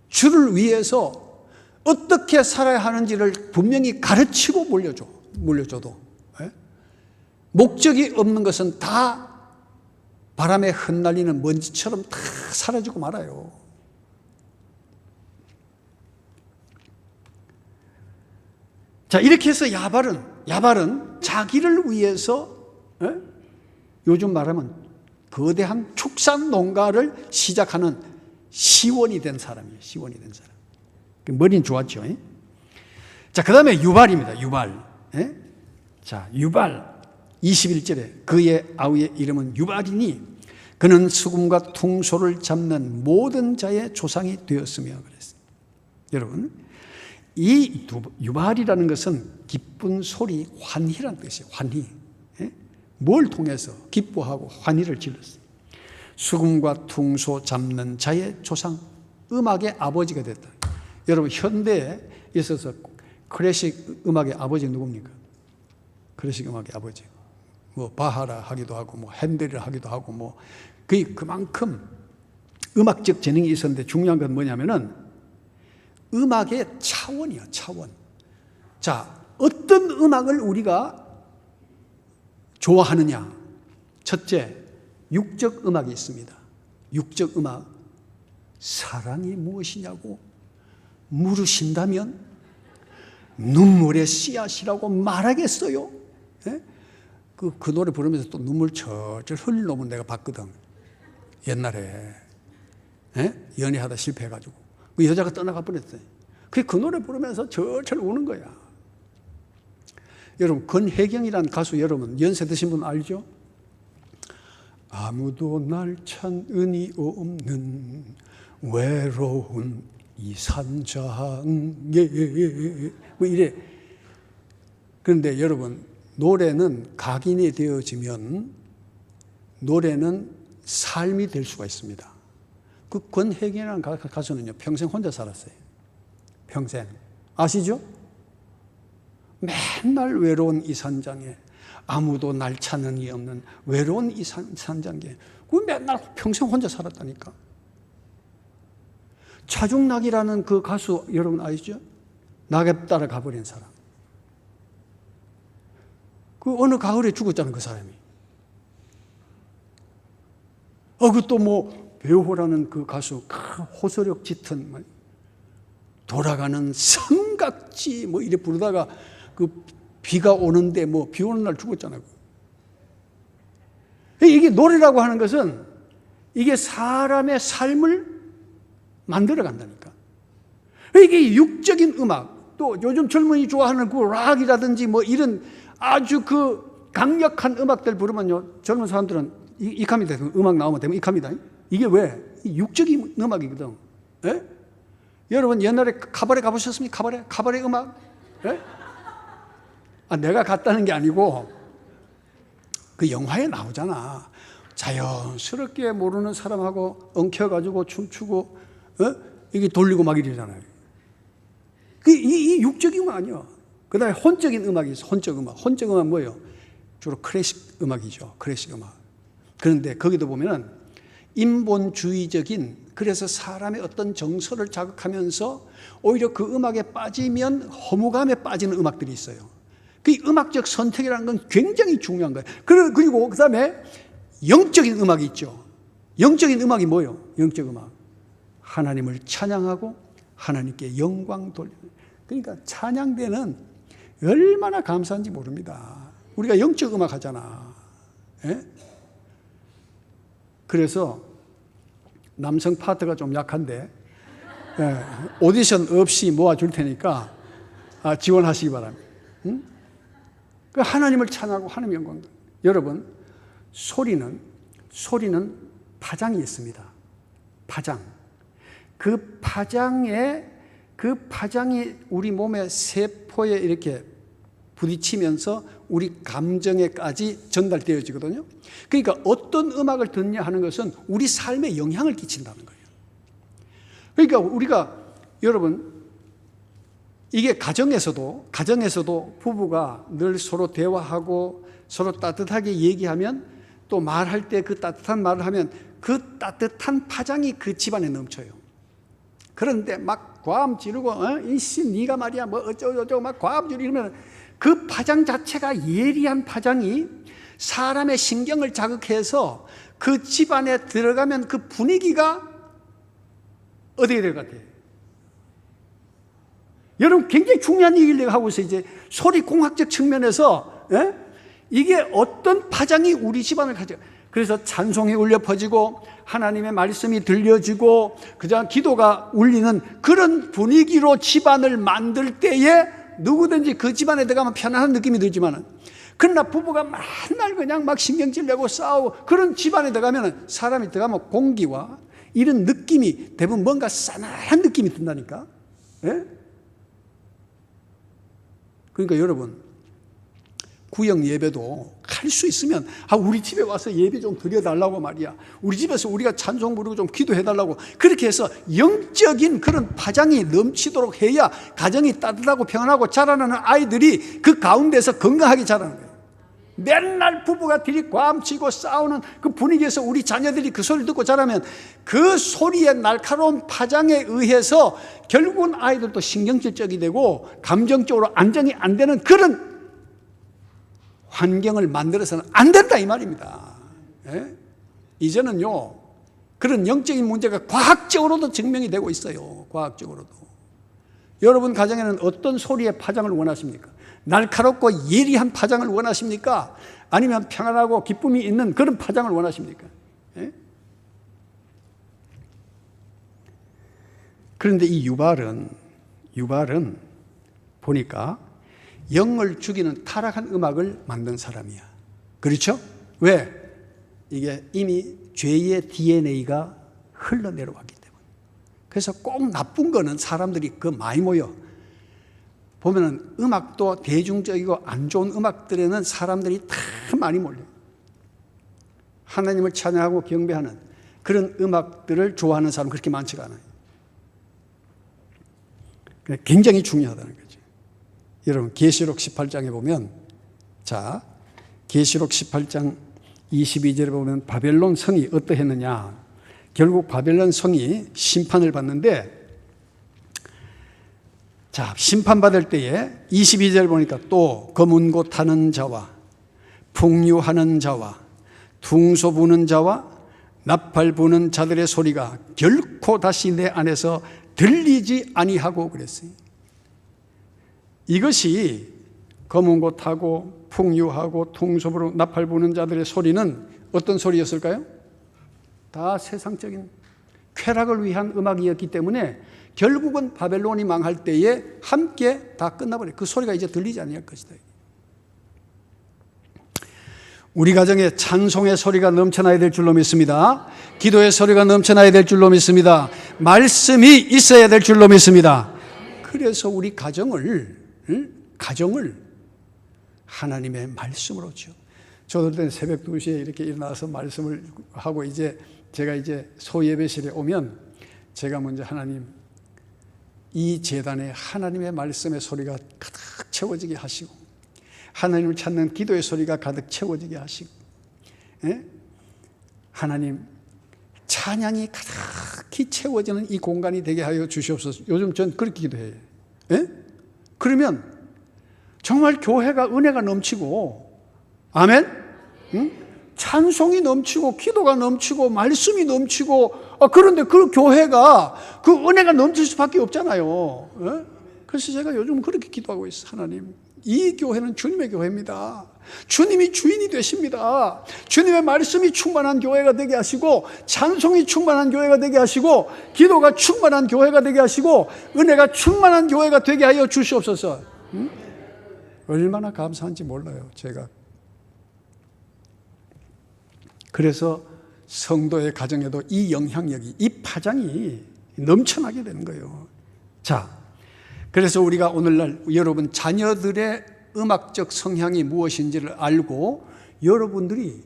주를 위해서 어떻게 살아야 하는지를 분명히 가르치고 물려줘도 네? 목적이 없는 것은 다 바람에 흩날리는 먼지처럼 다 사라지고 말아요. 자, 이렇게 해서 야발은 자기를 위해서 요즘 말하면 거대한 축산 농가를 시작하는 시원이 된 사람이에요. 시원이 된 사람. 머리는 좋았죠. 자, 그 다음에 유발입니다. 유발. 자, 유발 21절에 그의 아우의 이름은 유발이니 그는 수금과 퉁소를 잡는 모든 자의 조상이 되었으며 그랬어요. 여러분, 이 유발이라는 것은 기쁜 소리, 환희라는 뜻이에요. 환희. 뭘 통해서 기뻐하고 환희를 질렀어요. 수금과 퉁소 잡는 자의 조상, 음악의 아버지가 됐다. 여러분, 현대에 있어서 클래식 음악의 아버지 누굽니까? 클래식 음악의 아버지. 뭐 바하라 하기도 하고, 뭐 핸델을 하기도 하고, 뭐 그만큼 음악적 재능이 있었는데 중요한 건 뭐냐면은 음악의 차원이야, 차원. 자, 어떤 음악을 우리가 좋아하느냐? 첫째, 육적 음악이 있습니다. 육적 음악. 사랑이 무엇이냐고 물으신다면 눈물의 씨앗이라고 말하겠어요? 예? 그 노래 부르면서 또 눈물 철철 흘리는 놈은 내가 봤거든. 옛날에. 연애하다 실패해가지고 그 여자가 떠나가 버렸어요. 그 노래 부르면서 절절 우는 거야. 여러분, 권혜경이라는 가수 여러분 연세 드신 분 알죠? 아무도 날 찾으니 없는 외로운 이 산장에 뭐 이래. 그런데 여러분, 노래는 각인이 되어지면 노래는 삶이 될 수가 있습니다. 그 권혜경이라는 가수는요, 평생 혼자 살았어요. 평생. 아시죠? 맨날 외로운 이 산장에, 아무도 날 찾는 이 없는 외로운 이 산장에, 그 맨날 평생 혼자 살았다니까. 차중락이라는 그 가수 여러분 아시죠? 낙엽 따라 가버린 사람. 그 어느 가을에 죽었잖아요, 그 사람이. 그것도 뭐 배우호라는 그 가수, 호소력 짙은 돌아가는 삼각지 뭐 이래 부르다가 그 비가 오는데 뭐 비 오는 날 죽었잖아요. 이게 노래라고 하는 것은 이게 사람의 삶을 만들어 간다니까. 이게 육적인 음악, 또 요즘 젊은이 좋아하는 그 락이라든지 뭐 이런 아주 그 강력한 음악들 부르면요, 젊은 사람들은 익합니다. 음악 나오면 되면 익합니다. 이게 왜? 육적인 음악이거든. 예? 여러분 옛날에 카바레 가보셨습니까? 카바레 음악? 예? 내가 갔다는 게 아니고 그 영화에 나오잖아. 자연스럽게 모르는 사람하고 엉켜가지고 춤추고 이게 돌리고 막 이러잖아요. 이 육적인 음악 아니야. 그 다음에 혼적인 음악이 있어. 혼적 음악. 혼적 음악 뭐예요? 주로 클래식 음악이죠. 클래식 음악. 그런데 거기도 보면은 인본주의적인, 그래서 사람의 어떤 정서를 자극하면서 오히려 그 음악에 빠지면 허무감에 빠지는 음악들이 있어요. 그 음악적 선택이라는 건 굉장히 중요한 거예요. 그리고 그 다음에 영적인 음악이 있죠. 영적인 음악이 뭐예요? 영적 음악. 하나님을 찬양하고 하나님께 영광 돌리는. 그러니까 찬양대는 얼마나 감사한지 모릅니다. 우리가 영적 음악 하잖아. 예? 그래서 남성 파트가 좀 약한데 오디션 없이 모아줄 테니까 지원하시기 바랍니다. 응? 그 하나님을 찬양하고 하나님 영광. 여러분, 소리는 파장이 있습니다. 파장. 그 파장이 우리 몸의 세포에 이렇게 부딪히면서 우리 감정에까지 전달되어지거든요. 그러니까 어떤 음악을 듣냐 하는 것은 우리 삶에 영향을 끼친다는 거예요. 그러니까 우리가 여러분, 이게 가정에서도 부부가 늘 서로 대화하고 서로 따뜻하게 얘기하면, 또 말할 때 그 따뜻한 말을 하면 그 따뜻한 파장이 그 집안에 넘쳐요. 그런데 막 과음 지르고 이씨 네가 말이야 뭐 어쩌고저쩌고 막 과음 지르고 이러면 그 파장 자체가, 예리한 파장이 사람의 신경을 자극해서 그 집안에 들어가면 그 분위기가 어떻게 될 것 같아요? 여러분, 굉장히 중요한 얘기를 내가 하고 있어요. 이제 소리 공학적 측면에서 이게 어떤 파장이 우리 집안을 가져. 그래서 찬송이 울려 퍼지고 하나님의 말씀이 들려지고 그냥 기도가 울리는 그런 분위기로 집안을 만들 때에 누구든지 그 집안에 들어가면 편안한 느낌이 들지만은, 그러나 부부가 맨날 그냥 막 신경질 내고 싸우고 그런 집안에 들어가면, 사람이 들어가면 공기와 이런 느낌이 대부분 뭔가 싸늘한 느낌이 든다니까. 예? 그러니까 여러분, 구역 예배도 할 수 있으면 우리 집에 와서 예배 좀 드려달라고 말이야. 우리 집에서 우리가 찬송 부르고 좀 기도해달라고, 그렇게 해서 영적인 그런 파장이 넘치도록 해야 가정이 따뜻하고 평안하고 자라나는 아이들이 그 가운데서 건강하게 자라는 거예요. 맨날 부부가 들이 과음치고 싸우는 그 분위기에서 우리 자녀들이 그 소리를 듣고 자라면 그 소리의 날카로운 파장에 의해서 결국은 아이들도 신경질적이 되고 감정적으로 안정이 안 되는 그런 환경을 만들어서는 안 된다 이 말입니다. 예? 이제는요, 그런 영적인 문제가 과학적으로도 증명이 되고 있어요. 과학적으로도. 여러분 가정에는 어떤 소리의 파장을 원하십니까? 날카롭고 예리한 파장을 원하십니까? 아니면 평안하고 기쁨이 있는 그런 파장을 원하십니까? 예? 그런데 이 유발은 보니까 영을 죽이는 타락한 음악을 만든 사람이야. 그렇죠? 왜? 이게 이미 죄의 DNA가 흘러내려왔기 때문에. 그래서 꼭 나쁜 거는 사람들이 많이 모여. 보면은 음악도 대중적이고 안 좋은 음악들에는 사람들이 다 많이 몰려요. 하나님을 찬양하고 경배하는 그런 음악들을 좋아하는 사람은 그렇게 많지가 않아요. 굉장히 중요하다는 거죠. 여러분, 계시록 18장에 보면, 자, 계시록 18장 22절에 보면 바벨론 성이 어떠했느냐. 결국 바벨론 성이 심판을 받는데, 자, 심판받을 때에 22절 보니까 또 검은 곳 타는 자와 풍류하는 자와 둥소 부는 자와 나팔 부는 자들의 소리가 결코 다시 내 안에서 들리지 아니하고 그랬어요. 이것이 검은 곳 타고 풍류하고 둥소 부르고 나팔 부는 자들의 소리는 어떤 소리였을까요? 다 세상적인 쾌락을 위한 음악이었기 때문에 결국은 바벨론이 망할 때에 함께 다 끝나버려요. 그 소리가 이제 들리지 않을 것이다. 우리 가정에 찬송의 소리가 넘쳐나야 될 줄로 믿습니다. 기도의 소리가 넘쳐나야 될 줄로 믿습니다. 말씀이 있어야 될 줄로 믿습니다. 그래서 우리 가정을 하나님의 말씀으로 지어. 저들 때는 새벽 2시에 이렇게 일어나서 말씀을 하고 제가 소예배실에 오면 제가 먼저 하나님, 이 제단에 하나님의 말씀의 소리가 가득 채워지게 하시고 하나님을 찾는 기도의 소리가 가득 채워지게 하시고, 하나님 찬양이 가득히 채워지는 이 공간이 되게 하여 주시옵소서. 요즘 전 그렇게 기도해요. 그러면 정말 교회가 은혜가 넘치고, 아멘? 찬송이 넘치고 기도가 넘치고 말씀이 넘치고, 그런데 그 교회가 그 은혜가 넘칠 수밖에 없잖아요. 그래서 제가 요즘 그렇게 기도하고 있어요. 하나님, 이 교회는 주님의 교회입니다. 주님이 주인이 되십니다. 주님의 말씀이 충만한 교회가 되게 하시고, 찬송이 충만한 교회가 되게 하시고, 기도가 충만한 교회가 되게 하시고, 은혜가 충만한 교회가 되게 하여 주시옵소서. 얼마나 감사한지 몰라요, 제가. 그래서 성도의 가정에도 이 영향력이, 이 파장이 넘쳐나게 되는 거예요. 자, 그래서 우리가 오늘날 여러분 자녀들의 음악적 성향이 무엇인지를 알고 여러분들이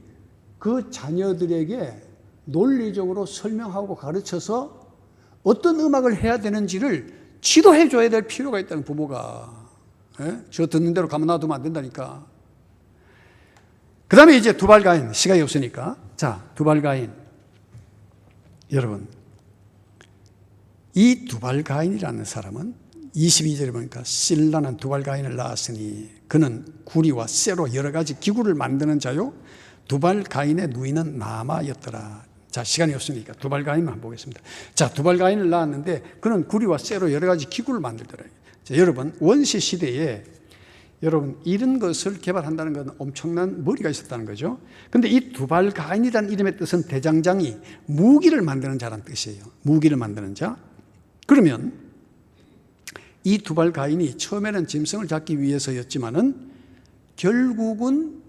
그 자녀들에게 논리적으로 설명하고 가르쳐서 어떤 음악을 해야 되는지를 지도해 줘야 될 필요가 있다는, 부모가. 저 듣는 대로 가만 놔두면 안 된다니까. 그 다음에 이제 두발가인, 시간이 없으니까. 자, 두발가인. 여러분, 이 두발가인이라는 사람은 22절에 보니까 신라는 두발가인을 낳았으니 그는 구리와 쇠로 여러 가지 기구를 만드는 자요, 두발가인의 누이는 나마였더라. 자, 시간이 없으니까 두발가인만 보겠습니다. 자, 두발가인을 낳았는데 그는 구리와 쇠로 여러 가지 기구를 만들더라. 자, 여러분, 원시 시대에 여러분 이런 것을 개발한다는 건 엄청난 머리가 있었다는 거죠. 그런데 이 두발가인이라는 이름의 뜻은 대장장이 무기를 만드는 자라는 뜻이에요. 무기를 만드는 자. 그러면 이 두발가인이 처음에는 짐승을 잡기 위해서였지만은 결국은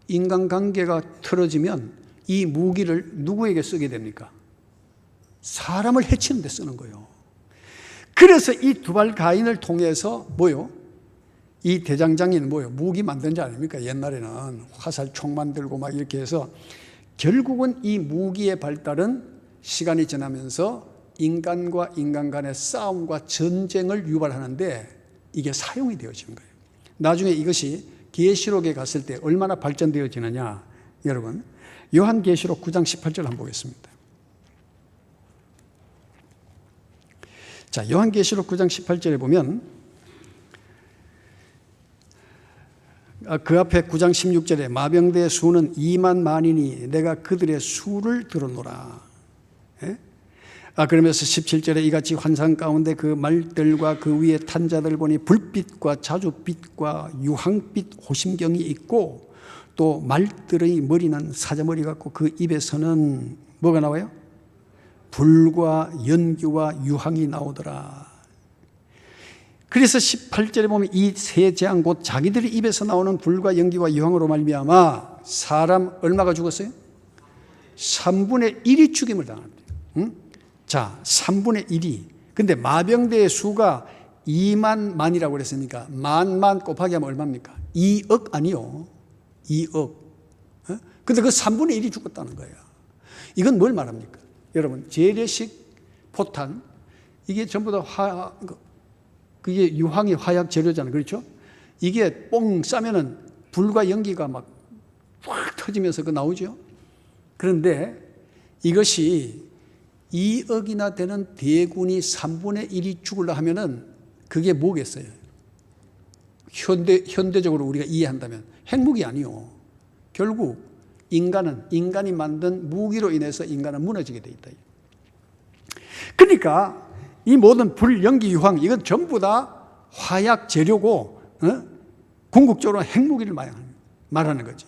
인간관계가 틀어지면 이 무기를 누구에게 쓰게 됩니까? 사람을 해치는 데 쓰는 거예요. 그래서 이 두발가인을 통해서 뭐요? 이 대장장이는 뭐요? 무기 만든 자 아닙니까? 옛날에는 화살, 총 만들고 막 이렇게 해서 결국은 이 무기의 발달은 시간이 지나면서 인간과 인간 간의 싸움과 전쟁을 유발하는데 이게 사용이 되어지는 거예요. 나중에 이것이 계시록에 갔을 때 얼마나 발전되어지느냐, 여러분 요한계시록 9장 18절 한번 보겠습니다. 자, 요한계시록 9장 18절에 보면 그 앞에 9장 16절에 마병대의 수는 2만 만이니 내가 그들의 수를 들었노라. 그러면서 17절에 이같이 환상 가운데 그 말들과 그 위에 탄 자들 보니 불빛과 자줏빛과 유황빛 호심경이 있고 또 말들의 머리는 사자머리 같고 그 입에서는 뭐가 나와요? 불과 연기와 유황이 나오더라. 그래서 18절에 보면 이 세 재앙 곧 자기들의 입에서 나오는 불과 연기와 유황으로 말미암아 사람 얼마가 죽었어요? 3분의 1이 죽임을 당합니다. 자, 3분의 1이. 근데 마병대의 수가 2만만이라고 그랬으니까 만 곱하기 하면 얼마입니까? 2억 아니요. 2억. 근데 그 3분의 1이 죽었다는 거예요. 이건 뭘 말합니까? 여러분, 재래식 포탄, 이게 전부 다 그게 유황이 화약 재료잖아요. 그렇죠? 이게 뽕 싸면은 불과 연기가 막 확 터지면서 그 나오죠. 그런데 이것이 2억이나 되는 대군이 3분의 1이 죽으려 하면은 그게 뭐겠어요? 현대적으로 우리가 이해한다면 핵무기 아니요. 결국 인간이 만든 무기로 인해서 인간은 무너지게 돼 있다. 그러니까 이 모든 불, 연기, 유황 이건 전부 다 화약 재료고 궁극적으로 핵무기를 말하는 거지.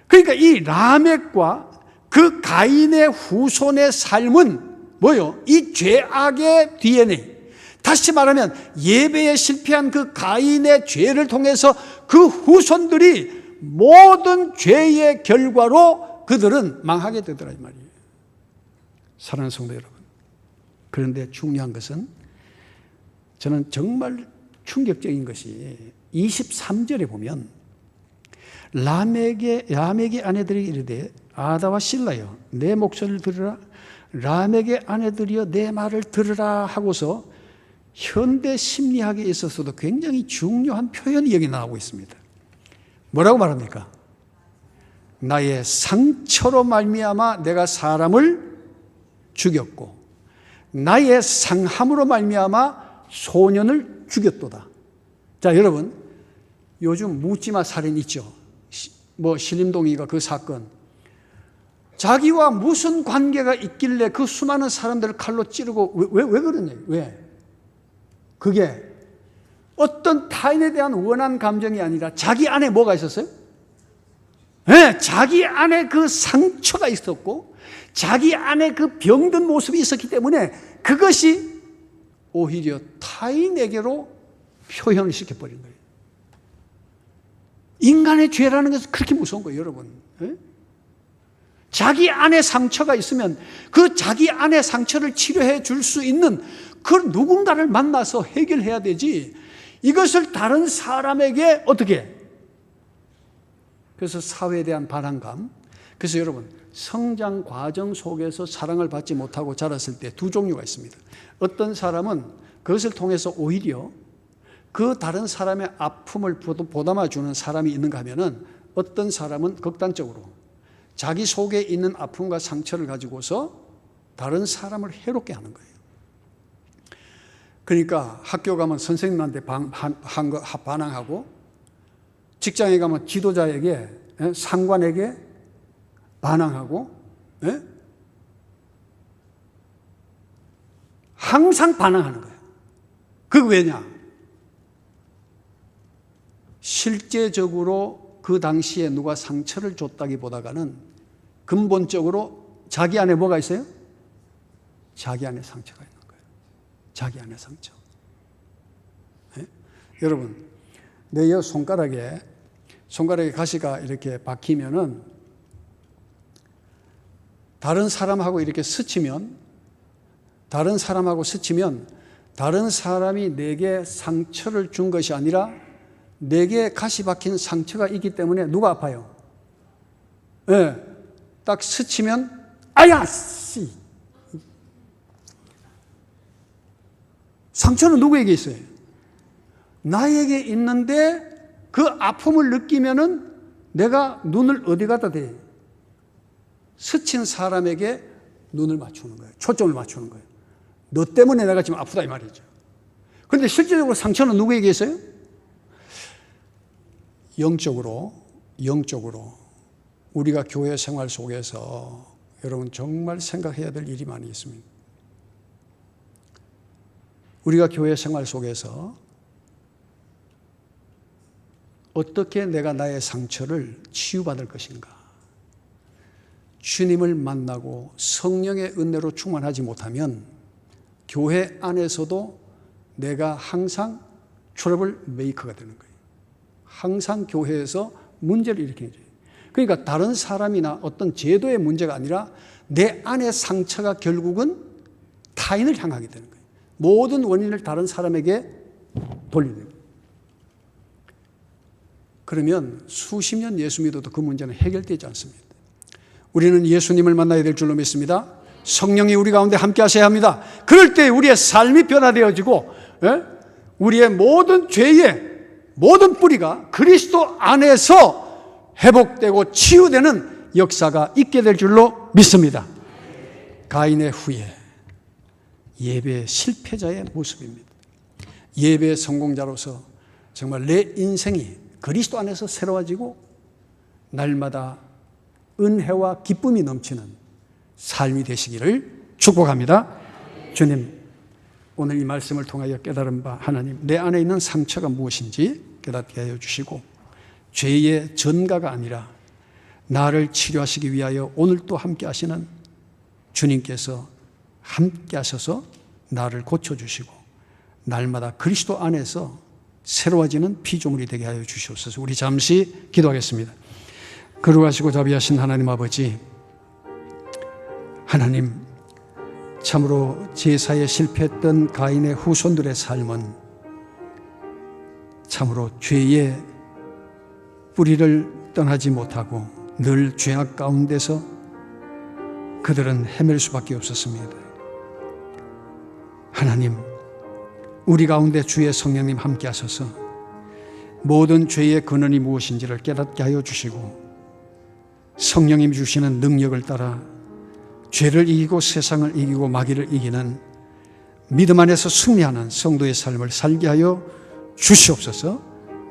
그러니까 이 라멕과 그 가인의 후손의 삶은 뭐요? 이 죄악의 DNA. 다시 말하면 예배에 실패한 그 가인의 죄를 통해서 그 후손들이 모든 죄의 결과로 그들은 망하게 되더라 이 말이에요. 사랑하는 성도 여러분. 그런데 중요한 것은 저는 정말 충격적인 것이 23절에 보면 라멕의 아내들이 이르되 아다와 실라여 내 목소리를 들으라 라멕의 아내들이여 내 말을 들으라 하고서 현대 심리학에 있어서도 굉장히 중요한 표현이 여기 나오고 있습니다. 뭐라고 말합니까? 나의 상처로 말미암아 내가 사람을 죽였고 나의 상함으로 말미암아 소년을 죽였도다. 자, 여러분, 요즘 묻지마 살인 있죠? 신림동이가 그 사건. 자기와 무슨 관계가 있길래 그 수많은 사람들을 칼로 찌르고 왜 그러냐? 왜? 그게 어떤 타인에 대한 원한 감정이 아니라 자기 안에 뭐가 있었어요? 네, 자기 안에 그 상처가 있었고 자기 안에 그 병든 모습이 있었기 때문에 그것이 오히려 타인에게로 표현을 시켜버린 거예요. 인간의 죄라는 것은 그렇게 무서운 거예요, 여러분. 네? 자기 안에 상처가 있으면 그 자기 안에 상처를 치료해 줄 수 있는 그 누군가를 만나서 해결해야 되지 이것을 다른 사람에게 어떻게 그래서 사회에 대한 반항감. 그래서 여러분 성장 과정 속에서 사랑을 받지 못하고 자랐을 때 두 종류가 있습니다. 어떤 사람은 그것을 통해서 오히려 그 다른 사람의 아픔을 보담아 주는 사람이 있는가 하면은 어떤 사람은 극단적으로 자기 속에 있는 아픔과 상처를 가지고서 다른 사람을 해롭게 하는 거예요. 그러니까 학교 가면 선생님한테 반항하고 직장에 가면 지도자에게 상관에게 반항하고 항상 반항하는 거예요. 그게 왜냐? 실제적으로 그 당시에 누가 상처를 줬다기보다는 근본적으로 자기 안에 뭐가 있어요? 자기 안에 상처가 있는 거예요. 자기 안에 상처. 여러분, 내 손가락에 가시가 이렇게 박히면은 다른 사람하고 스치면 다른 사람이 내게 상처를 준 것이 아니라 내게 가시 박힌 상처가 있기 때문에 누가 아파요? 딱 스치면 아야 씨. 상처는 누구에게 있어요? 나에게 있는데 그 아픔을 느끼면은 내가 눈을 어디 갖다 대? 스친 사람에게 눈을 맞추는 거예요. 초점을 맞추는 거예요. 너 때문에 내가 지금 아프다 이 말이죠. 그런데 실제적으로 상처는 누구에게 있어요? 영적으로 우리가 교회 생활 속에서 여러분 정말 생각해야 될 일이 많이 있습니다. 우리가 교회 생활 속에서 어떻게 내가 나의 상처를 치유받을 것인가? 주님을 만나고 성령의 은혜로 충만하지 못하면 교회 안에서도 내가 항상 트러블 메이커가 되는 거예요. 항상 교회에서 문제를 일으키는 거예요. 그러니까 다른 사람이나 어떤 제도의 문제가 아니라 내 안의 상처가 결국은 타인을 향하게 되는 거예요. 모든 원인을 다른 사람에게 돌리는 거예요. 그러면 수십 년 예수 믿어도 그 문제는 해결되지 않습니다. 우리는 예수님을 만나야 될 줄로 믿습니다. 성령이 우리 가운데 함께 하셔야 합니다. 그럴 때 우리의 삶이 변화되어지고 우리의 모든 죄의 모든 뿌리가 그리스도 안에서 회복되고 치유되는 역사가 있게 될 줄로 믿습니다. 가인의 후예, 예배 실패자의 모습입니다. 예배 성공자로서 정말 내 인생이 그리스도 안에서 새로워지고 날마다 은혜와 기쁨이 넘치는 삶이 되시기를 축복합니다. 주님, 오늘 이 말씀을 통하여 깨달은 바 하나님, 내 안에 있는 상처가 무엇인지 깨닫게 하여 주시고 죄의 전가가 아니라 나를 치료하시기 위하여 오늘 또 함께 하시는 주님께서 함께 하셔서 나를 고쳐주시고 날마다 그리스도 안에서 새로워지는 피조물이 되게 하여 주시옵소서. 우리 잠시 기도하겠습니다. 거룩하시고 자비하신 하나님 아버지, 하나님, 참으로 제사에 실패했던 가인의 후손들의 삶은 참으로 죄의 뿌리를 떠나지 못하고 늘 죄악 가운데서 그들은 헤맬 수밖에 없었습니다. 하나님, 우리 가운데 주의 성령님 함께 하셔서 모든 죄의 근원이 무엇인지를 깨닫게 하여 주시고 성령님 주시는 능력을 따라 죄를 이기고 세상을 이기고 마귀를 이기는 믿음 안에서 승리하는 성도의 삶을 살게 하여 주시옵소서.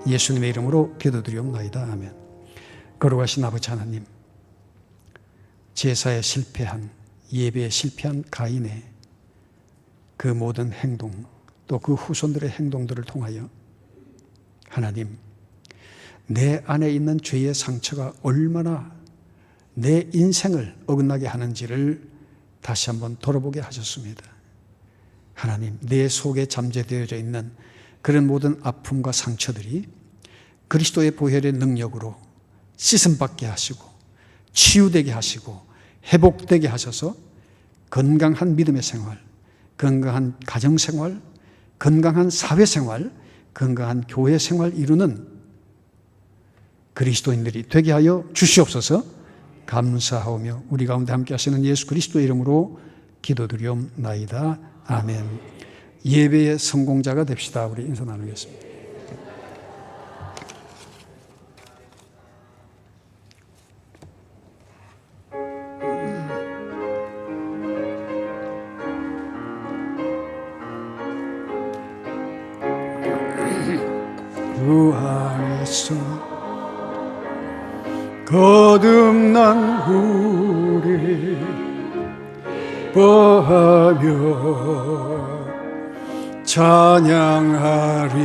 예수님의 이름으로 기도드리옵나이다. 아멘. 거룩하신 아버지 하나님, 제사에 실패한, 예배에 실패한 가인의 그 모든 행동, 또 그 후손들의 행동들을 통하여 하나님, 내 안에 있는 죄의 상처가 얼마나 내 인생을 어긋나게 하는지를 다시 한번 돌아보게 하셨습니다. 하나님, 내 속에 잠재되어져 있는 그런 모든 아픔과 상처들이 그리스도의 보혈의 능력으로 씻음받게 하시고 치유되게 하시고 회복되게 하셔서 건강한 믿음의 생활, 건강한 가정생활, 건강한 사회생활, 건강한 교회생활 이루는 그리스도인들이 되게 하여 주시옵소서. 감사하오며 우리 가운데 함께 하시는 예수 그리스도의 이름으로 기도드리옵나이다. 아멘. 예배의 성공자가 됩시다. 우리 인사 나누겠습니다. 주 안에서 거듭난 우리 보하며 찬양하리.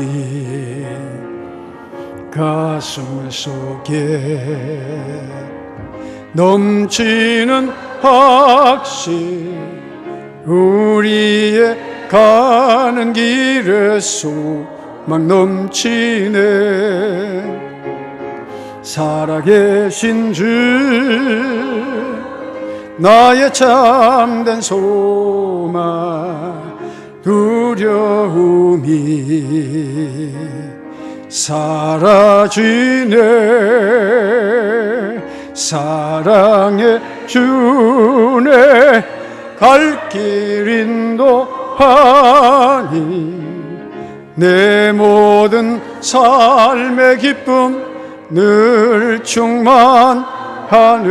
가슴 속에 넘치는 확신, 우리의 가는 길에 소망 넘치네. 살아계신 주, 나의 참된 소망, 두려움이 사라지네. 사랑의 주네 갈 길 인도하니 내 모든 삶의 기쁨 늘 충만하네.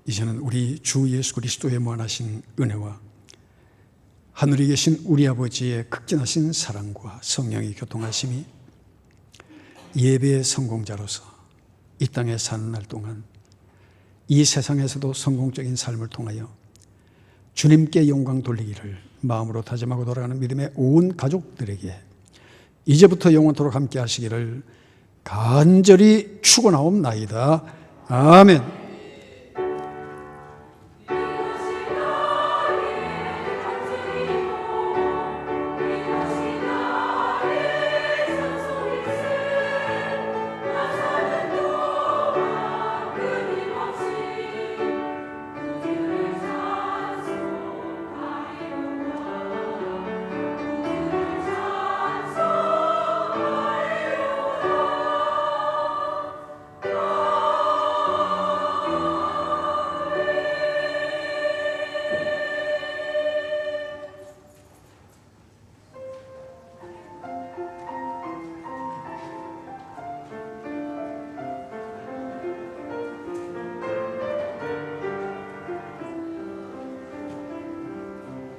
이제는 우리 주 예수 그리스도의 무한하신 은혜와 하늘에 계신 우리 아버지의 극진하신 사랑과 성령의 교통하심이 예배의 성공자로서 이 땅에 사는 날 동안 이 세상에서도 성공적인 삶을 통하여 주님께 영광 돌리기를 마음으로 다짐하고 돌아가는 믿음의 온 가족들에게 이제부터 영원토록 함께 하시기를 간절히 축원하옵나이다. 아멘.